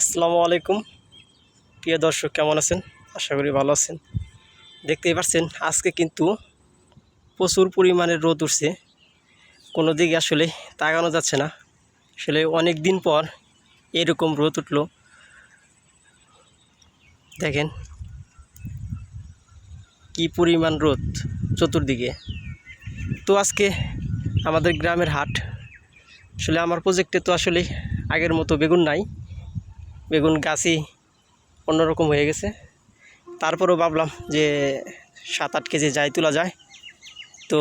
আসসালামু আলাইকুম প্রিয় দর্শক, কেমন আছেন? আশা করি ভালো আছেন। দেখতেই পাচ্ছেন আজকে কিন্তু প্রচুর পরিমাণে রোদ উঠছে, কোনো দিকে আসলে তাকানো যাচ্ছে না। আসলে অনেক দিন পর এরকম রোদ উঠলো, দেখেন কি পরিমাণ রোদ চতুর্দিকে। তো আজকে আমাদের গ্রামের হাট, আসলে আমার প্রজেক্টে তো আসলে আগের মতো বেগুন নাই, বেগুন গাছই অন্যরকম হয়ে গেছে। তারপরেও ভাবলাম যে 7-8 কেজি যাই তোলা যায়, তো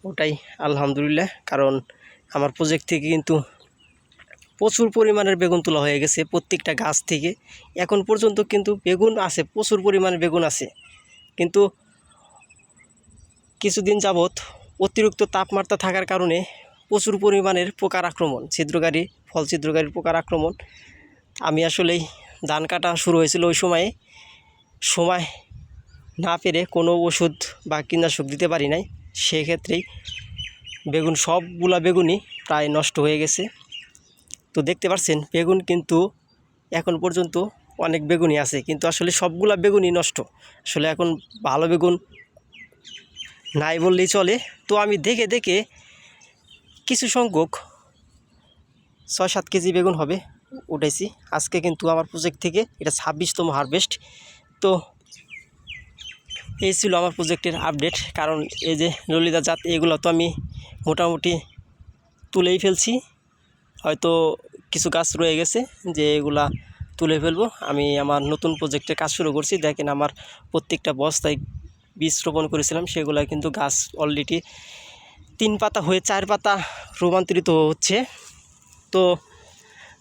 ওটাই আলহামদুলিল্লাহ। কারণ আমার প্রজেক্ট থেকে কিন্তু প্রচুর পরিমাণের বেগুন তোলা হয়ে গেছে প্রত্যেকটা গাছ থেকে। এখন পর্যন্ত কিন্তু বেগুন আছে, প্রচুর পরিমাণে বেগুন আছে, কিন্তু কিছুদিন যাবৎ অতিরিক্ত তাপমাত্রা থাকার কারণে প্রচুর পরিমাণের পোকার আক্রমণ, ছিদ্রকারী ফল ছিদ্রকারী পোকার আক্রমণ। আমি আসলেই ধান কাটা শুরু হয়েছিল ওই সময় না পেরে কোনো ওষুধ বা কীটনাশক দিতে পারি নাই, সেক্ষেত্রেই বেগুন সবগুলা বেগুনই প্রায় নষ্ট হয়ে গেছে। তো দেখতে পাচ্ছেন বেগুন কিন্তু এখন পর্যন্ত অনেক বেগুনই আছে, কিন্তু আসলে সবগুলা বেগুনই নষ্ট। আসলে এখন ভালো বেগুন নাই বললেই চলে। তো আমি দেখে দেখে কিছু সংখ্যক 6-7 কেজি বেগুন হবে উঠাইছি আজকে। কিন্তু আমার প্রজেক্ট থেকে এটা 26তম হারভেস্ট। তো এই ছিল আমার প্রজেক্টের আপডেট। কারণ এই যে ললিতা জাত, এগুলো তো আমি মোটামুটি তুলেই ফেলছি, হয়তো কিছু গাছ রয়ে গেছে যে এগুলা তুলে ফেলবো। আমি আমার নতুন প্রজেক্টের কাজ শুরু করছি। দেখেন আমার প্রত্যেকটা বস্তায় বীজ রোপণ করেছিলাম, সেগুলো কিন্তু গাছ অলরেডি 3 পাতা হয়ে 4 পাতা রূপান্তরিত হচ্ছে। তো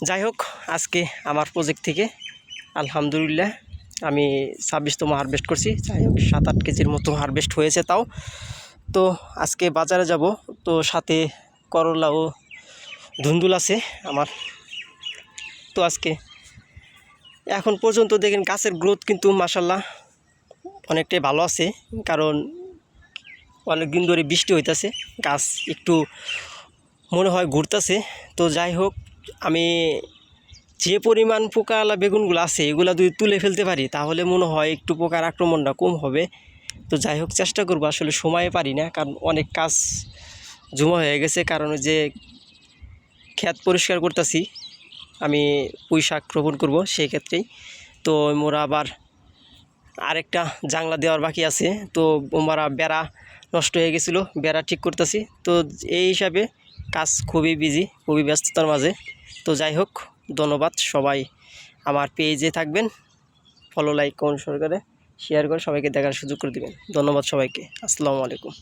যাই হোক, আজকে আমার প্রজেক্ট থেকে আলহামদুলিল্লাহ আমি 26তম হারভেস্ট করছি। যাই হোক 7-8 কেজির মতো হারভেস্ট হয়েছে তাও। তো আজকে বাজারে যাব, তো সাথে করলা ও ধুন্দুল আছে আমার। তো আজকে এখন পর্যন্ত দেখেন গাছের গ্রোথ কিন্তু মাশাল্লাহ অনেকটাই ভালো আছে, কারণ অনেক দিন ধরে বৃষ্টি হইতেছে, গাছ একটু মনে হয় ঘুরতেছে। তো যাই হোক, আমি যে পরিমাণ পোকাওয়ালা বেগুনগুলো আছে এগুলো যদি তুলে ফেলতে পারি তাহলে মনে হয় একটু পোকার আক্রমণটা কম হবে। তো যাই হোক চেষ্টা করবো, আসলে সময়ে পারি না, কারণ অনেক কাজ জমা হয়ে গেছে। কারণ যে ক্ষেত পরিষ্কার করতেছি, আমি পুঁই শাক রোপণ করবো সেই ক্ষেত্রেই। তো মোরা আবার আরেকটা জাংলা দেওয়ার বাকি আছে, তো মোরা বেড়া নষ্ট হয়ে গেছিলো, বেড়া ঠিক করতেছি। তো এই হিসাবে কাজ খুবই বিজি, খুবই ব্যস্ততার মাঝে। তো যাই হোক, ধন্যবাদ সবাই। আমার পেজে থাকবেন, ফলো, লাইক, কমেন্ট করে শেয়ার করে সবাইকে দেখার সুযোগ করে দেবেন। ধন্যবাদ সবাইকে। আসসালামু আলাইকুম।